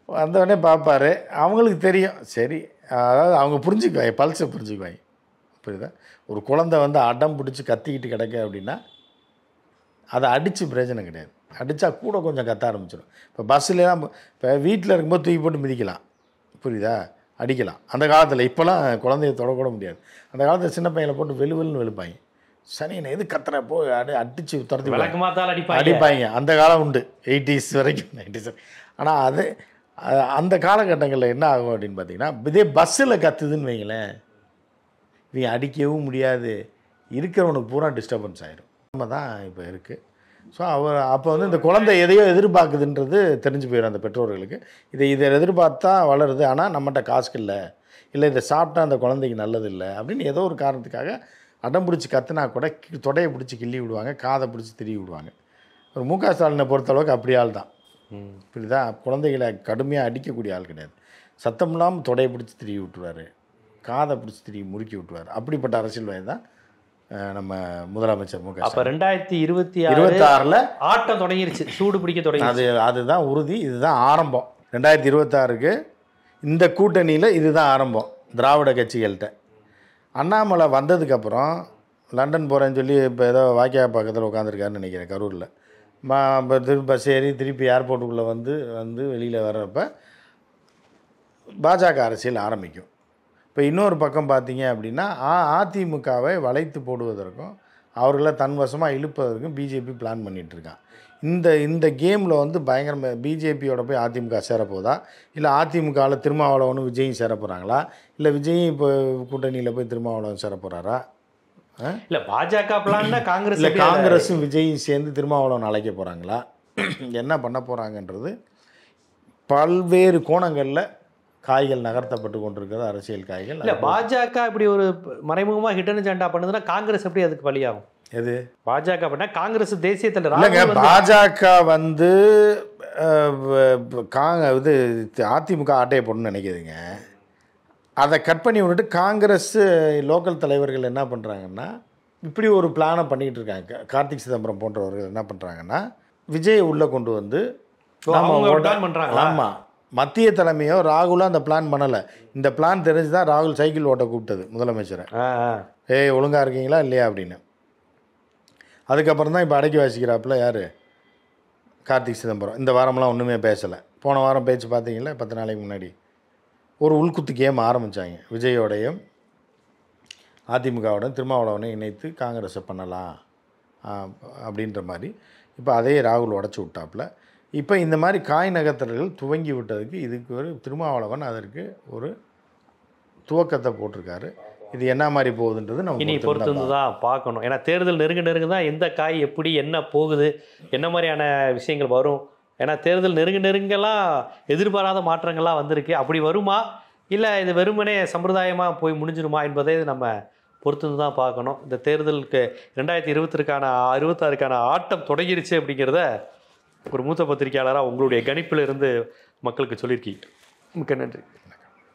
வந்தவொடனே பார்ப்பார், அவங்களுக்கு தெரியும். சரி, அதாவது அவங்க புரிஞ்சுக்குவாங்க, பல்ஸை புரிஞ்சுக்குவாங்க. புரியுதா? ஒரு குழந்தை வந்து அடம் பிடிச்சி கத்திக்கிட்டு கிடக்க அப்படின்னா அதை அடித்து பிரயோஜனம் கிடையாது. அடித்தா கூட கொஞ்சம் கத்த ஆரம்பிச்சிடும். இப்போ பஸ்ஸுலாம் இப்போ வீட்டில் இருக்கும்போது தூக்கி போட்டு மிதிக்கலாம், புரியுதா, அடிக்கலாம். அந்த காலத்தில் இப்போலாம் குழந்தைய தொடக்கூட முடியாது. அந்த காலத்தில் சின்ன பையனை போட்டு வெளுவெலுன்னு வெளுப்பாங்க. சனியனை எது கத்துற போய் அடித்து துரத்தி அடிப்பாங்க. அந்த காலம் உண்டு, 80s வரைக்கும், 90s. ஆனால் அது அந்த காலகட்டங்களில் என்ன ஆகும் அப்படின்னு பார்த்தீங்கன்னா, இதே பஸ்ஸில் கத்துதுன்னு வைங்களேன், இவங்க அடிக்கவும் முடியாது, இருக்கிறவனுக்கு பூரா டிஸ்டர்பன்ஸ் ஆகிடும். நம்ம தான் இப்போ இருக்குது. ஸோ அப்போ வந்து இந்த குழந்தை எதையோ எதிர்பார்க்குதுன்றது தெரிஞ்சு போயிடும் அந்த பெற்றோர்களுக்கு. இதை எதிர்பார்த்தா வளருது, ஆனால் நம்மகிட்ட காசுக்கு இல்லை, இதை சாப்பிட்டா அந்த குழந்தைக்கு நல்லது இல்லை அப்படின்னு ஏதோ ஒரு காரணத்துக்காக அடம் பிடிச்சி கத்துனா கூட தொடையை பிடிச்சி கிள்ளி விடுவாங்க, காதை பிடிச்சி திரிவி விடுவாங்க. ஒரு மு க ஸ்டாலினை பொறுத்தளவுக்கு அப்படி ஆள் தான். இப்படிதா குழந்தைகளை கடுமையாக அடிக்கக்கூடிய ஆள் கிடையாது. சத்தம் இல்லாமல் தொடையை பிடிச்சி திரிவி விட்டுருவார், காதை பிடிச்சி திரிவி முறுக்கி விட்டுருவார். அப்படிப்பட்ட அரசியல்வாதி தான் நம்ம முதலமைச்சர் மு க ஸ்டாலின். 2026 ஆட்டம் தொடங்கிருச்சு, சூடு பிடிக்க தொடங்கி. அதுதான் உறுதி, இதுதான் ஆரம்பம். 2026க்கு இந்த கூட்டணியில் இதுதான் ஆரம்பம். திராவிட கட்சிகள்கிட்ட அண்ணாமலை வந்ததுக்கப்புறம் லண்டன் போகிறேன்னு சொல்லி இப்போ ஏதோ வாக்கியா பக்கத்தில் உட்காந்துருக்காருன்னு நினைக்கிறேன், கரூரில். திருப்பி பஸ் ஏறி திருப்பி ஏர்போர்ட்டுக்குள்ளே வந்து வெளியில் வர்றப்ப பாஜக அரசியல் ஆரம்பிக்கும். இப்போ இன்னொரு பக்கம் பார்த்தீங்க அப்படின்னா அதிமுகவை வளைத்து போடுவதற்கும் அவர்களை தன்வசமாக இழுப்பதற்கும் பிஜேபி பிளான் பண்ணிகிட்ருக்கான். இந்த கேமில் வந்து பயங்கரமாக பிஜேபியோட போய் அதிமுக சேரப்போதா, இல்லை அதிமுகவில் திருமாவளவனும் விஜயும் சேர போகிறாங்களா, இல்லை விஜயும் இப்போ கூட்டணியில் போய் திருமாவளவன் சேர போகிறாரா? இல்லை பாஜக பிளான்னா காங்கிரஸும் விஜயும் சேர்ந்து திருமாவளவன் அழைக்க போகிறாங்களா, என்ன பண்ண போகிறாங்கன்றது பல்வேறு கோணங்களில் காய்கள் நகர்த்தப்பட்டு கொண்டிருக்கிறது, அரசியல் காய்கள். இல்லை பாஜக இப்படி ஒரு மறைமுகமாக ஹிடன் அஜெண்டா பண்ணுதுன்னா காங்கிரஸ் எப்படி அதுக்கு பலியாகும்? எது பாஜக பண்ணா காங்கிரஸ் தேசிய தலைவர் இல்லைங்க. பாஜக வந்து இது அதிமுக ஆட்டையை போடணும்னு நினைக்கிதுங்க. அதை கட் பண்ணி விட்டுட்டு காங்கிரஸ் லோக்கல் தலைவர்கள் என்ன பண்ணுறாங்கன்னா, இப்படி ஒரு பிளானை பண்ணிகிட்டு இருக்காங்க. கார்த்திக் சிதம்பரம் போன்றவர்கள் என்ன பண்ணுறாங்கன்னா, விஜயை உள்ளே கொண்டு வந்து பண்ணுறாங்க. ஆமாம், மத்திய தலைமையோ ராகுலோ அந்த பிளான் பண்ணலை. இந்த பிளான் தெரிஞ்சு தான் ராகுல் சைக்கிள் ஓட்ட கூப்பிட்டது முதலமைச்சரை. ஒழுங்காக இருக்கீங்களா இல்லையா அப்படின்னு. அதுக்கப்புறம் தான் இப்போ அடக்கி வாசிக்கிறாப்புல யார், கார்த்திக் சிதம்பரம். இந்த வாரம்லாம் ஒன்றுமே பேசலை. போன வாரம் பேச்சு பார்த்தீங்களா, 10 நாளைக்கு முன்னாடி ஒரு உள்குத்து கேம் ஆரம்பித்தாங்க. விஜயோடையும் அதிமுகவுடன் திருமாவளவனையும் இணைத்து காங்கிரஸை பண்ணலாம் அப்படின்ற மாதிரி. இப்போ அதே ராகுல் உடச்சி விட்டாப்புல. இப்போ இந்த மாதிரி காய் நகர்த்தல்கள் துவங்கி விட்டதுக்கு இதுக்கு ஒரு திருமாவளவன் அதற்கு ஒரு துவக்கத்தை போட்டிருக்காரு. இது என்ன மாதிரி போகுதுன்றது நம்ம இனி பொறுத்து தான் பார்க்கணும். ஏன்னா தேர்தல் நெருங்க தான் எந்த காய் எப்படி என்ன போகுது, என்ன மாதிரியான விஷயங்கள் வரும். ஏன்னா தேர்தல் நெருங்கலாம் எதிர்பாராத மாற்றங்கள்லாம் வந்திருக்கு. அப்படி வருமா இல்லை இது வெறுமனே சம்பிரதாயமாக போய் முடிஞ்சிருமா என்பதை நம்ம பொறுத்து தான் பார்க்கணும். இந்த தேர்தலுக்கு 2026க்கான ஆட்டம் தொடங்கிருச்சு அப்படிங்கிறத ஒரு மூத்த பத்திரிகையாளராக உங்களுடைய கணிப்பில் இருந்து மக்களுக்கு சொல்லியிருக்கீங்க. மிக்க நன்றி.